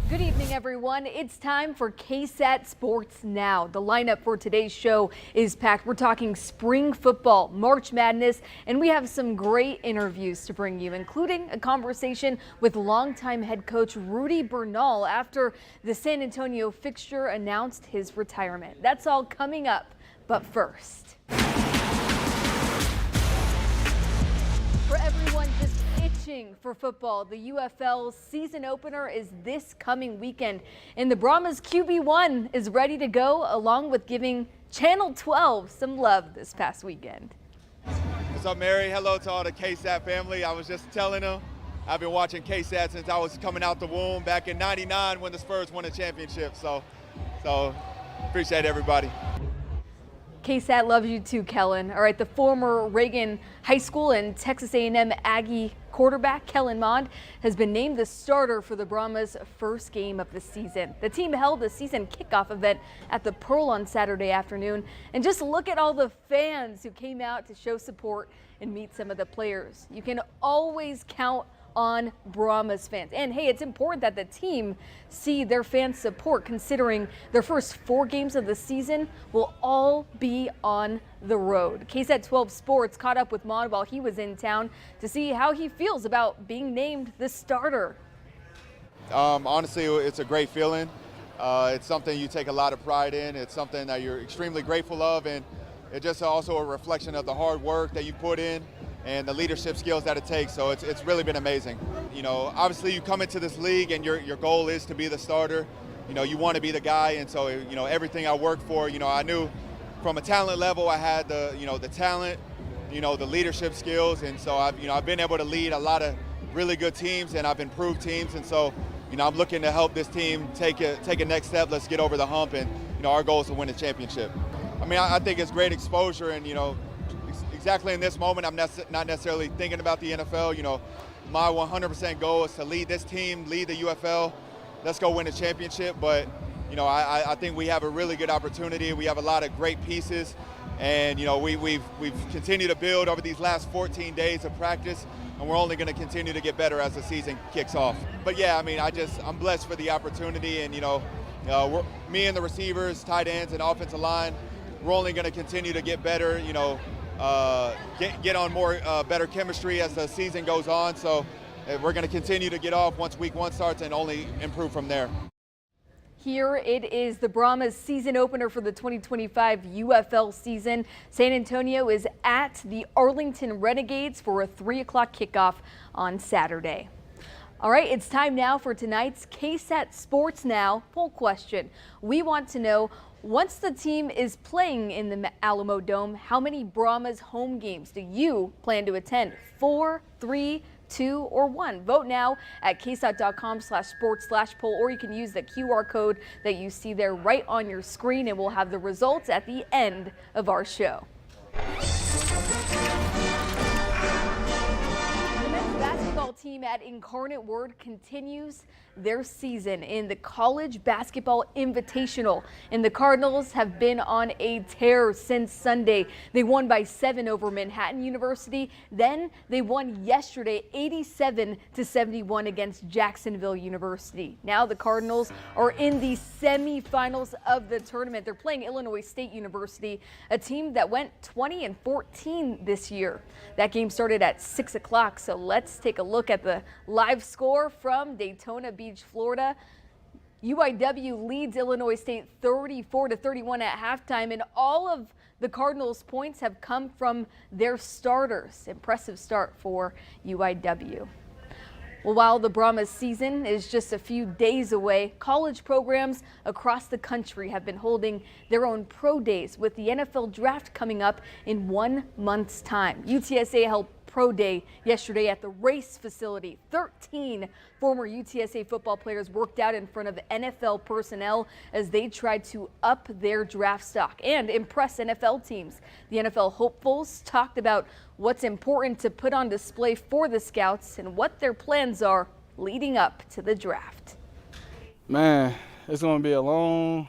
Good evening, everyone. It's time for KSAT Sports Now. The lineup for today's show is packed. We're talking spring football, March Madness, and we have some great interviews to bring you, including a conversation with longtime head coach Rudy Bernal after the San Antonio fixture announced his retirement. That's all coming up, but first. For everyone just itching for football, the UFL season opener is this coming weekend, and the Brahmas QB1 is ready to go, along with giving Channel 12 some love this past weekend. What's up, Mary? Hello to all the KSAT family. I was just telling them I've been watching KSAT since I was coming out the womb back in '99 when the Spurs won a championship. So appreciate everybody. KSAT loves you too, Kellen. All right, the former Reagan High School and Texas A&M Aggie quarterback Kellen Mond has been named the starter for the Brahmas' first game of the season. The team held a season kickoff event at the Pearl on Saturday afternoon, and just look at all the fans who came out to show support and meet some of the players. You can always count on Brahmas fans. And hey, it's important that the team see their fans' support, considering their first 4 games of the season will all be on the road. KSAT 12 Sports caught up with Mond while he was in town to see how he feels about being named the starter. Honestly, it's a great feeling. It's something you take a lot of pride in. It's something that you're extremely grateful of, and it's just also a reflection of the hard work that you put in and the leadership skills that it takes. So it's really been amazing. You know, obviously you come into this league and your goal is to be the starter. You know, you want to be the guy, and so, you know, everything I worked for, you know, I knew from a talent level I had the talent, the leadership skills, and so I've been able to lead a lot of really good teams, and I've improved teams, and so, I'm looking to help this team take a next step. Let's get over the hump, and our goal is to win a championship. I mean, I think it's great exposure, and exactly in this moment, I'm not necessarily thinking about the NFL. My 100% goal is to lead this team, lead the UFL. Let's go win a championship. But, I think we have a really good opportunity. We have a lot of great pieces. And, we've continued to build over these last 14 days of practice. And we're only going to continue to get better as the season kicks off. But, yeah, I mean, I'm blessed for the opportunity. And, me and the receivers, tight ends, and offensive line, we're only going to continue to get better, get on more better chemistry as the season goes on. So we're going to continue to get off once week 1 starts and only improve from there. Here it is, the Brahmas season opener for the 2025 UFL season. San Antonio is at the Arlington Renegades for a 3 o'clock kickoff on Saturday. All right, it's time now for tonight's KSAT Sports Now poll question. We want to know, once the team is playing in the Alamo Dome, how many Brahmas home games do you plan to attend? 4, 3, 2, or 1? Vote now at ksat.com/sports/poll, or you can use the QR code that you see there right on your screen, and we'll have the results at the end of our show. Basketball team at Incarnate Word continues their season in the College Basketball Invitational, and the Cardinals have been on a tear since Sunday. They won by 7 over Manhattan University. Then they won yesterday 87-71 against Jacksonville University. Now the Cardinals are in the semifinals of the tournament. They're playing Illinois State University, a team that went 20-14 this year. That game started at 6 o'clock, so let's take a look at the live score from Daytona Beach, Florida. UIW leads Illinois State 34-31 at halftime, and all of the Cardinals' points have come from their starters. Impressive start for UIW. Well, while the Brahmas season is just a few days away, college programs across the country have been holding their own pro days, with the NFL draft coming up in 1 month's time. UTSA held Pro Day yesterday at the race facility. 13 former UTSA football players worked out in front of NFL personnel as they tried to up their draft stock and impress NFL teams. The NFL hopefuls talked about what's important to put on display for the scouts and what their plans are leading up to the draft. Man, it's going to be a long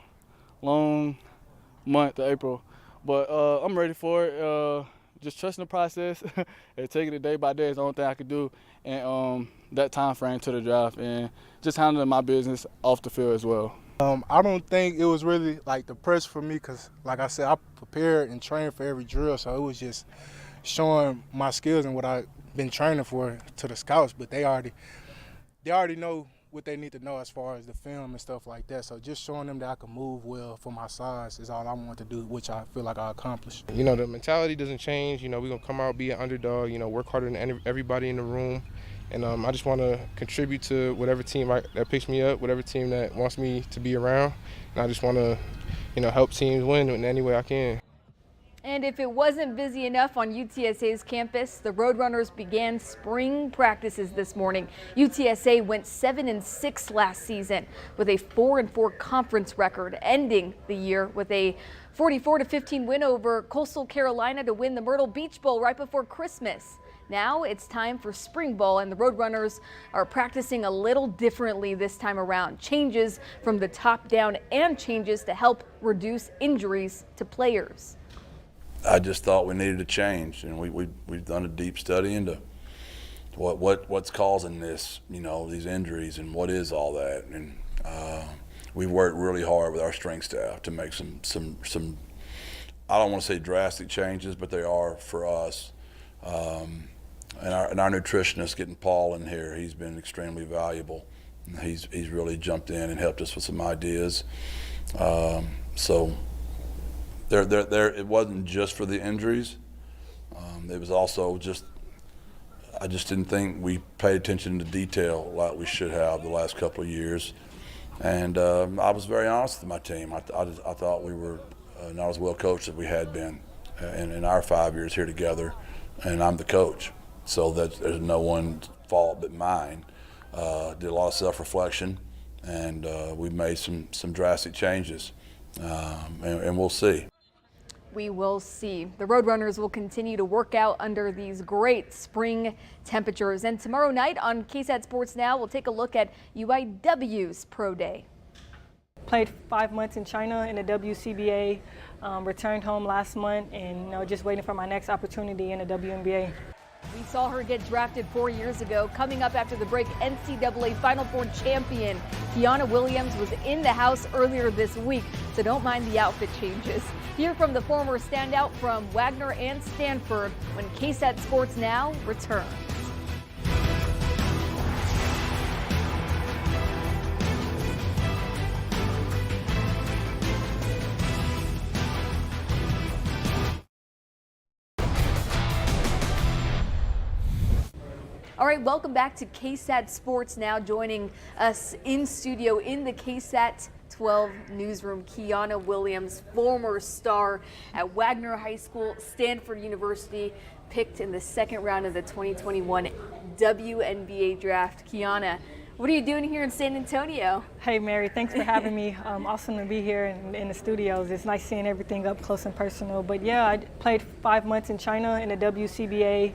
month, April, but I'm ready for it. just trusting the process and taking it day by day is the only thing I could do. And that time frame to the draft and just handling my business off the field as well. I don't think it was really like the pressure for me because, like I said, I prepared and trained for every drill, so it was just showing my skills and what I've been training for to the scouts. But they already know what they need to know as far as the film and stuff like that. So just showing them that I can move well for my size is all I want to do, which I feel like I accomplished. You know, the mentality doesn't change. You know, we're going to come out, be an underdog, you know, work harder than everybody in the room. And I just want to contribute to whatever team that picks me up, whatever team that wants me to be around. And I just want to, you know, help teams win in any way I can. And if it wasn't busy enough on UTSA's campus, the Roadrunners began spring practices this morning. UTSA went 7-6 last season with a 4-4 conference record, ending the year with a 44-15 win over Coastal Carolina to win the Myrtle Beach Bowl right before Christmas. Now it's time for spring ball, and the Roadrunners are practicing a little differently this time around. Changes from the top down and changes to help reduce injuries to players. I just thought we needed a change, and we've done a deep study into what's causing this, you know, these injuries and what is all that. And we've worked really hard with our strength staff to make some I don't want to say drastic changes, but they are for us. And our nutritionist, getting Paul in here, he's been extremely valuable. He's really jumped in and helped us with some ideas. So it wasn't just for the injuries. It was also I just didn't think we paid attention to detail like we should have the last couple of years. And I was very honest with my team. I thought we were not as well coached as we had been in our 5 years here together, and I'm the coach. So there's no one's fault but mine. Did a lot of self-reflection, and we made some drastic changes, and we'll see. We will see. The Roadrunners will continue to work out under these great spring temperatures. And tomorrow night on KSAT Sports Now, we'll take a look at UIW's Pro Day. Played 5 months in China in the WCBA, returned home last month, and just waiting for my next opportunity in the WNBA. We saw her get drafted 4 years ago. Coming up after the break, NCAA Final Four champion Kiana Williams was in the house earlier this week, so don't mind the outfit changes. Hear from the former standout from Wagner and Stanford when KSAT Sports Now returns. All right, welcome back to KSAT Sports Now. Joining us in studio in the KSAT 12 newsroom, Kiana Williams, former star at Wagner High School, Stanford University, picked in the second round of the 2021 WNBA draft. Kiana, what are you doing here in San Antonio? Hey, Mary, thanks for having me. Awesome to be here in the studios. It's nice seeing everything up close and personal. But yeah, I played 5 months in China in the WCBA,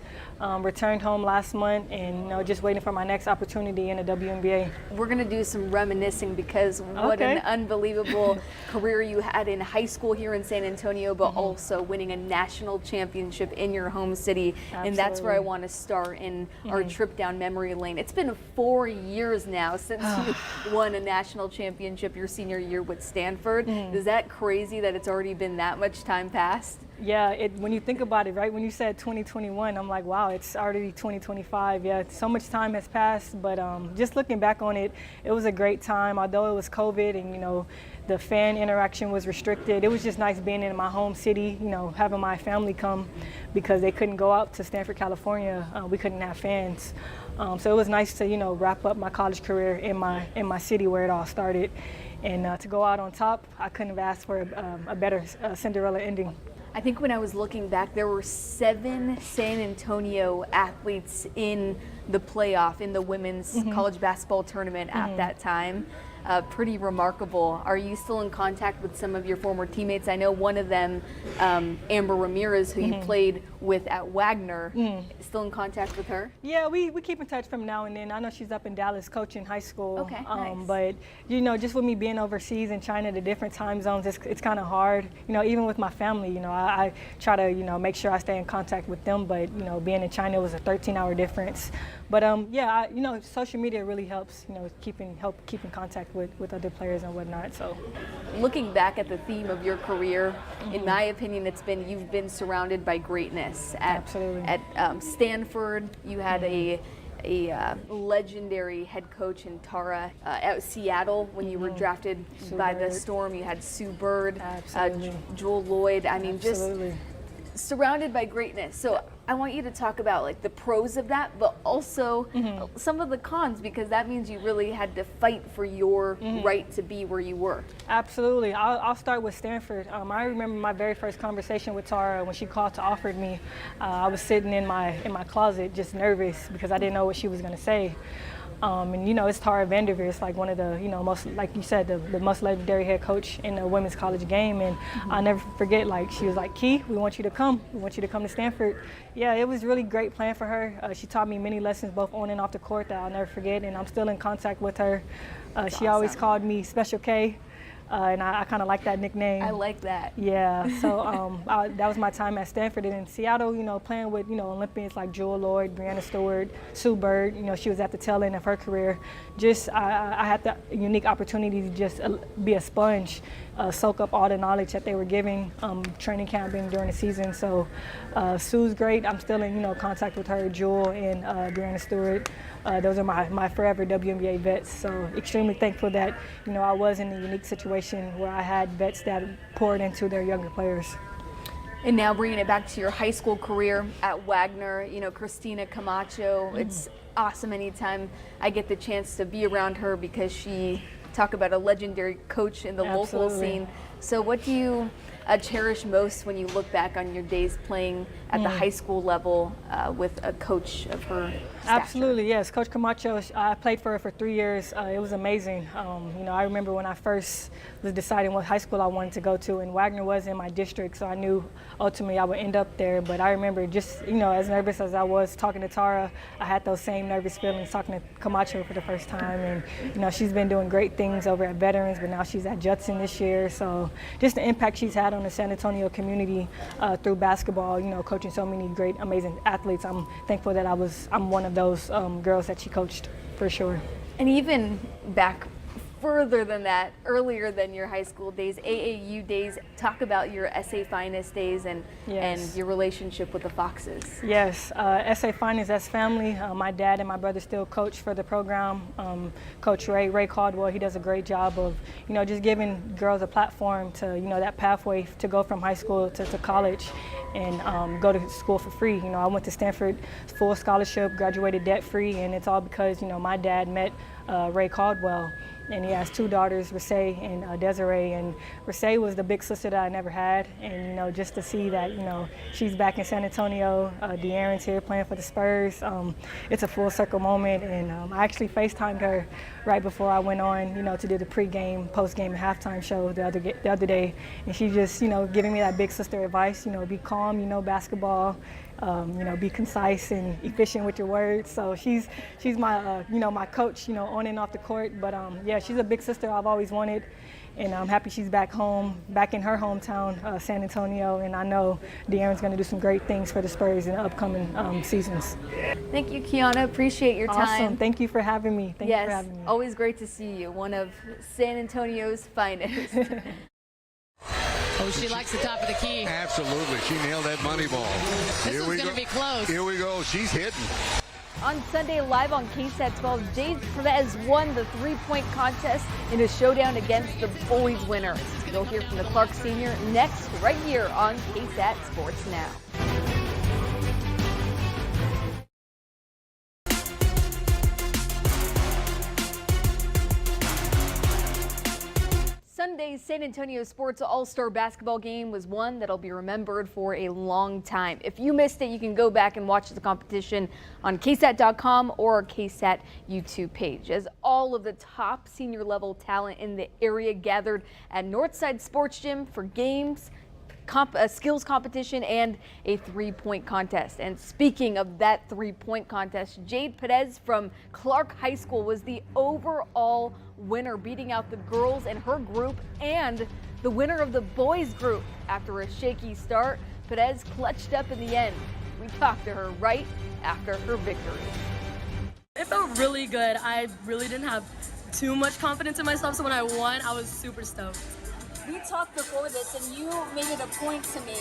returned home last month, and just waiting for my next opportunity in the WNBA. We're going to do some reminiscing because what an unbelievable career you had in high school here in San Antonio, but also winning a national championship in your home city. Absolutely. And that's where I want to start in our trip down memory lane. It's been 4 years now since you won a national championship your senior year with Stanford. Is that crazy that it's already been that much time passed? Yeah, when you think about it, right, when you said 2021, I'm like, wow, it's already 2025. Yeah, so much time has passed, but just looking back on it, it was a great time. Although it was COVID and, the fan interaction was restricted, it was just nice being in my home city, having my family come because they couldn't go out to Stanford, California. We couldn't have fans. So it was nice to, wrap up my college career in my city where it all started. And to go out on top, I couldn't have asked for a better Cinderella ending. I think when I was looking back, there were 7 San Antonio athletes in the playoff in the women's college basketball tournament at that time. pretty remarkable. Are you still in contact with some of your former teammates? I know one of them, Amber Ramirez, who you played with at Wagner, still in contact with her? Yeah, we keep in touch from now and then. I know she's up in Dallas coaching high school. Okay, nice. But, you know, just with me being overseas in China, the different time zones, it's kind of hard. You know, even with my family, you know, I try to, you know, make sure I stay in contact with them. But, you know, being in China was a 13-hour difference. But, yeah, you know, social media really helps, you know, keep in contact with other players and whatnot. So, looking back at the theme of your career, in my opinion, it's been you've been surrounded by greatness. Absolutely. At Stanford, you had a legendary head coach in Tara. At Seattle, when you were drafted by the Storm, you had Sue Bird, Joel Lloyd. I mean, absolutely. just surrounded by greatness. So I want you to talk about like the pros of that, but also some of the cons, because that means you really had to fight for your right to be where you were. Absolutely. I'll start with Stanford. I remember my very first conversation with Tara when she called to offer me. I was sitting in my closet just nervous because I didn't know what she was going to say. And you know, it's Tara Vanderveer. It's like one of the, you know, most, like you said, the most legendary head coach in the women's college game. And I'll never forget, like, she was like, Key, we want you to come. We want you to come to Stanford. Yeah, it was really great playing for her. She taught me many lessons, both on and off the court, that I'll never forget. And I'm still in contact with her. She always called me Special K. And I kind of like that nickname. I like that. Yeah, so that was my time at Stanford. And in Seattle, you know, playing with, you know, Olympians like Joel Lloyd, Brianna Stewart, Sue Bird, you know, she was at the tail end of her career. Just, I had the unique opportunity to just be a sponge, soak up all the knowledge that they were giving, training camping during the season. So Sue's great. I'm still in, you know, contact with her, Joel and Brianna Stewart. Those are my forever WNBA vets. So extremely thankful that, you know, I was in a unique situation where I had vets that poured into their younger players. And now bringing it back to your high school career at Wagner, you know, Christina Camacho, it's awesome anytime I get the chance to be around her, because she talk about a legendary coach in the local scene. So what do you cherish most when you look back on your days playing at the high school level with a coach of her stature? Absolutely, yes. Coach Camacho, I played for her for 3 years. It was amazing. You know, I remember when I first was deciding what high school I wanted to go to, and Wagner was in my district, so I knew ultimately I would end up there. But I remember just, you know, as nervous as I was talking to Tara, I had those same nervous feelings talking to Camacho for the first time. And, you know, she's been doing great things over at Veterans, but now she's at Judson this year. So just the impact she's had on the San Antonio community through basketball, you know, coaching so many great, amazing athletes. I'm thankful that I'm one of those girls that she coached, for sure. And even back further than that, earlier than your high school days, AAU days, talk about your SA Finest days and your relationship with the Foxes. Yes, SA Finest as family. My dad and my brother still coach for the program. Coach Ray Caldwell, he does a great job of, you know, just giving girls a platform to, you know, that pathway to go from high school to college and go to school for free. You know, I went to Stanford, full scholarship, graduated debt-free, and it's all because, you know, my dad met Ray Caldwell. And he has 2 daughters, Rasay and Desiree. And Rasay was the big sister that I never had. And, you know, just to see that, you know, she's back in San Antonio, De'Aaron's here playing for the Spurs. It's a full circle moment. And I actually FaceTimed her right before I went on, you know, to do the pregame, postgame, and halftime show the other day. And she just, you know, giving me that big sister advice, you know, be calm, you know, basketball. You know, be concise and efficient with your words. So she's my, you know, my coach, you know, on and off the court. But yeah, she's a big sister I've always wanted, and I'm happy she's back home, back in her hometown, San Antonio. And I know De'Aaron's going to do some great things for the Spurs in the upcoming seasons. Thank you, Kiana. Appreciate your time. Awesome. Thank you for having me. Thank you for having me. Always great to see you. One of San Antonio's finest. Oh, she likes the top of the key. Absolutely. She nailed that money ball. This is going to be close. Here we go. She's hitting. On Sunday, live on KSAT 12, Jade Perez won the three-point contest in a showdown against the boys winner. You'll hear from the Clark senior next, right here on KSAT Sports Now. Sunday's San Antonio Sports All-Star Basketball game was one that'll be remembered for a long time. If you missed it, you can go back and watch the competition on KSAT.com or our KSAT YouTube page, as all of the top senior level talent in the area gathered at Northside Sports Gym for games, a skills competition, and a three-point contest. And speaking of that three-point contest, Jade Perez from Clark High School was the overall winner, beating out the girls in her group and the winner of the boys group. After a shaky start, Perez clutched up in the end. We talked to her right after her victory. It felt really good. I really didn't have too much confidence in myself, so when I won, I was super stoked. We talked before this, and you made it a point to me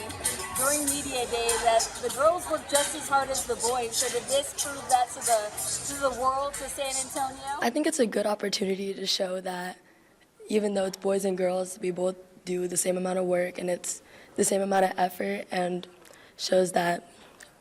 during media day that the girls work just as hard as the boys. So did this prove that to the world, to San Antonio? I think it's a good opportunity to show that even though it's boys and girls, we both do the same amount of work and it's the same amount of effort, and shows that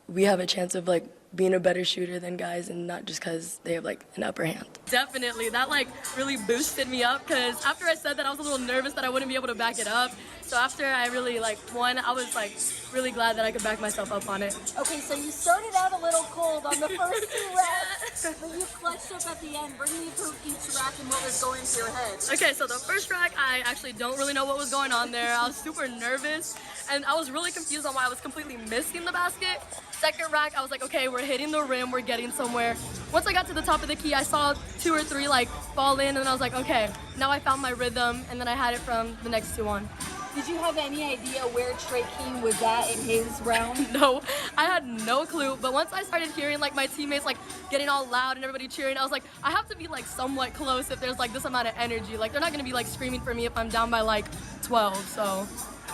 we have a chance of being a better shooter than guys, and not just because they have an upper hand. Definitely, that really boosted me up, because after I said that, I was a little nervous that I wouldn't be able to back it up. So after I really won, I was really glad that I could back myself up on it. Okay, so you started out a little cold on the first two racks, but you clutched up at the end. Bring me through each rack and what was going through your head. Okay, so the first rack, I actually don't really know what was going on there. I was super nervous, and I was really confused on why I was completely missing the basket. Second rack, I was like, okay, we're hitting the rim, we're getting somewhere. Once I got to the top of the key, I saw 2 or 3 fall in, and then I was like, okay, now I found my rhythm, and then I had it from the next 2 on. Did you have any idea where Trey King was at in his round? No, I had no clue, but once I started hearing my teammates getting all loud and everybody cheering, I was like, I have to be somewhat close if there's this amount of energy. They're not gonna be screaming for me if I'm down by 12, so.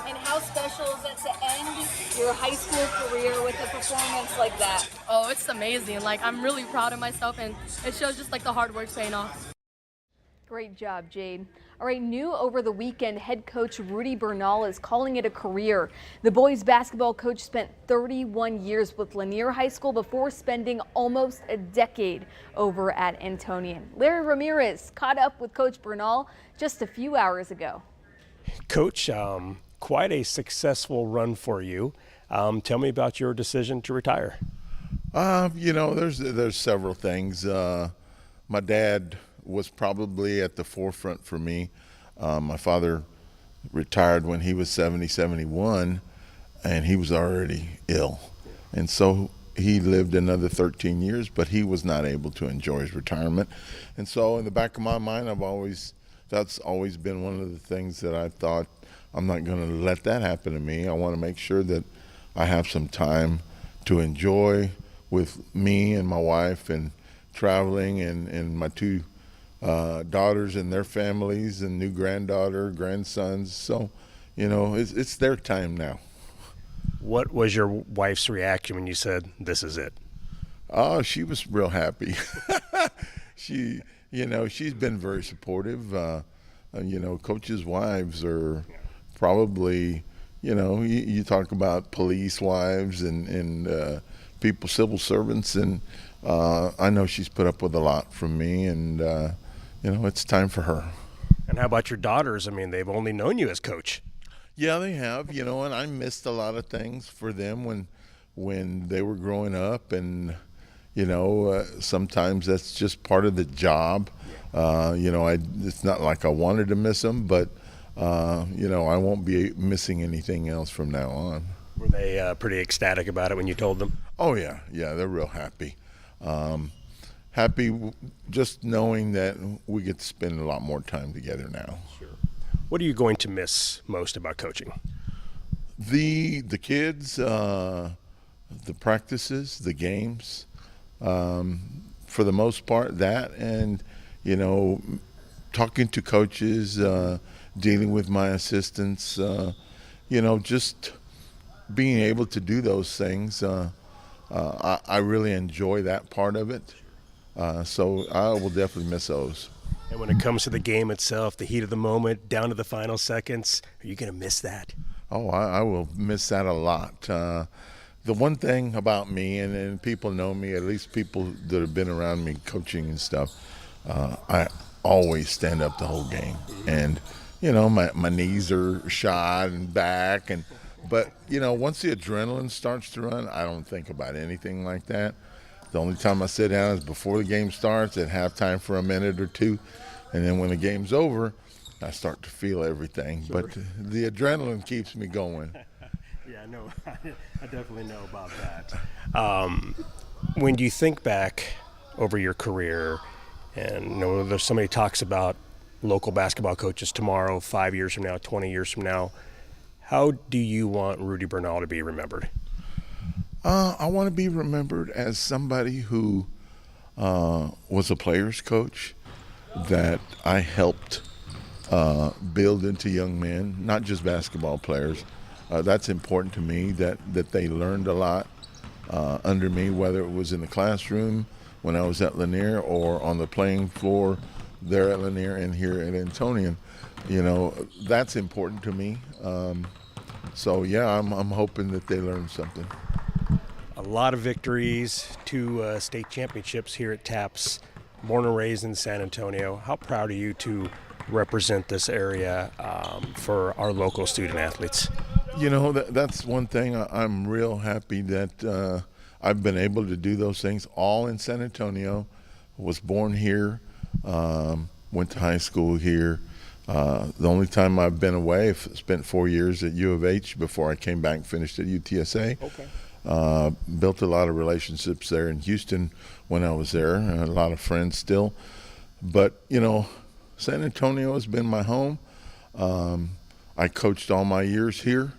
And how special is it to end your high school career with a performance like that? Oh, it's amazing. I'm really proud of myself, and it shows just the hard work's paying off. Great job, Jade. All right, new over the weekend, head coach Rudy Bernal is calling it a career. The boys basketball coach spent 31 years with Lanier High School before spending almost a decade over at Antonian. Larry Ramirez caught up with Coach Bernal just a few hours ago. Coach, quite a successful run for you. Tell me about your decision to retire. There's several things. My dad was probably at the forefront for me. My father retired when he was 71, and he was already ill. And so he lived another 13 years, but he was not able to enjoy his retirement. And so in the back of my mind, that's always been one of the things that I thought, I'm not going to let that happen to me. I want to make sure that I have some time to enjoy with me and my wife, and traveling, and my 2 daughters and their families, and new granddaughter, grandsons. So, it's their time now. What was your wife's reaction when you said, this is it? Oh, she was real happy. She's been very supportive. Coaches' wives are probably, you talk about police wives and people, civil servants, and I know she's put up with a lot from me, and it's time for her. And how about your daughters? I mean, they've only known you as coach. Yeah, they have, and I missed a lot of things for them when they were growing up, and sometimes that's just part of the job. It's not like I wanted to miss them, but I won't be missing anything else from now on. Were they pretty ecstatic about it when you told them? Oh yeah, they're real happy. Happy just knowing that we get to spend a lot more time together now. Sure. What are you going to miss most about coaching? The kids, the practices, the games. For the most part, that, and talking to coaches, dealing with my assistants, just being able to do those things. I really enjoy that part of it. So I will definitely miss those. And when it comes to the game itself, the heat of the moment, down to the final seconds, are you going to miss that? Oh, I will miss that a lot. The one thing about me, and people know me, at least people that have been around me coaching and stuff, I always stand up the whole game. And my knees are shot and back. But, once the adrenaline starts to run, I don't think about anything like that. The only time I sit down is before the game starts, at halftime for a minute or two. And then when the game's over, I start to feel everything. Sure. But the adrenaline keeps me going. Yeah, no, I definitely know about that. When you think back over your career, and there's so many talks about local basketball coaches tomorrow, 5 years from now, 20 years from now, how do you want Rudy Bernal to be remembered? I want to be remembered as somebody who was a player's coach that I helped build into young men, not just basketball players. That's important to me, that they learned a lot under me, whether it was in the classroom when I was at Lanier or on the playing floor there at Lanier and here at Antonian. That's important to me. So yeah, I'm hoping that they learn something. A lot of victories, 2 state championships here at TAPS, born and raised in San Antonio. How proud are you to represent this area for our local student athletes? That's one thing. I'm real happy that I've been able to do those things all in San Antonio. Was born here, went to high school here. The only time I've been away, I've spent 4 years at U of H before I came back and finished at UTSA. Okay. Built a lot of relationships there in Houston when I was there, and a lot of friends still. But, San Antonio has been my home. I coached all my years here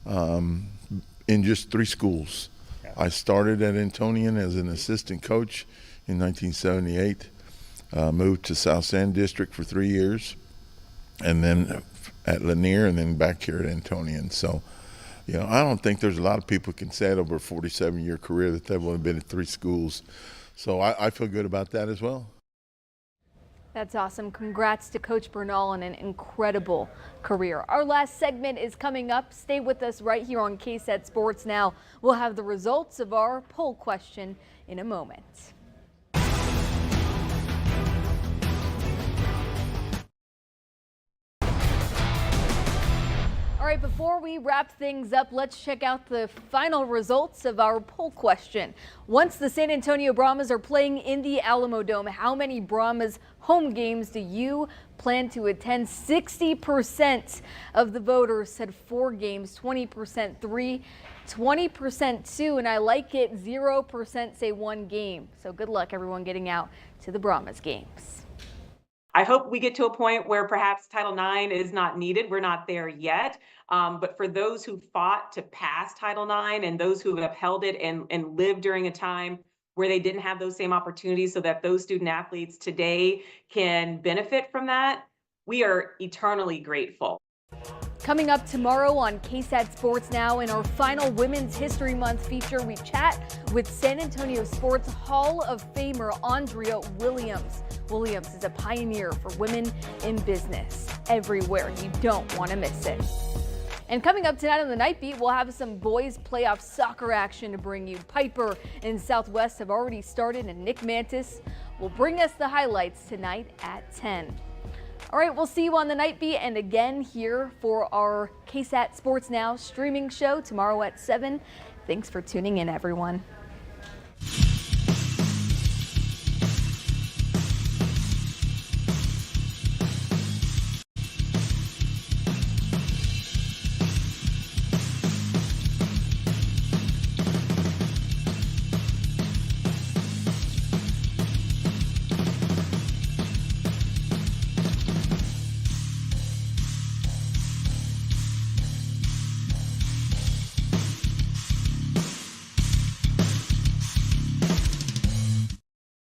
in just 3 schools. Yeah. I started at Antonian as an assistant coach in 1978, moved to South San District for 3 years, and then at Lanier, and then back here at Antonian. So, I don't think there's a lot of people who can say it over a 47-year career that they've only been at 3 schools. So I feel good about that as well. That's awesome. Congrats to Coach Bernal on an incredible career. Our last segment is coming up. Stay with us right here on KSAT Sports Now. We'll have the results of our poll question in a moment. All right, before we wrap things up, let's check out the final results of our poll question. Once the San Antonio Brahmas are playing in the Alamo Dome, how many Brahmas home games do you plan to attend? 60% of the voters said 4 games, 20% 3, 20% 2, and I like it, 0% say 1 game. So good luck everyone getting out to the Brahmas games. I hope we get to a point where perhaps Title IX is not needed. We're not there yet. But for those who fought to pass Title IX and those who have upheld it and lived during a time where they didn't have those same opportunities so that those student athletes today can benefit from that, we are eternally grateful. Coming up tomorrow on KSAT Sports Now, in our final Women's History Month feature, we chat with San Antonio Sports Hall of Famer Andrea Williams. Williams is a pioneer for women in business everywhere. You don't want to miss it. And coming up tonight on the Night Beat, we'll have some boys playoff soccer action to bring you. Piper and Southwest have already started, and Nick Mantis will bring us the highlights tonight at 10. All right, we'll see you on the Night Beat and again here for our KSAT Sports Now streaming show tomorrow at 7. Thanks for tuning in, everyone.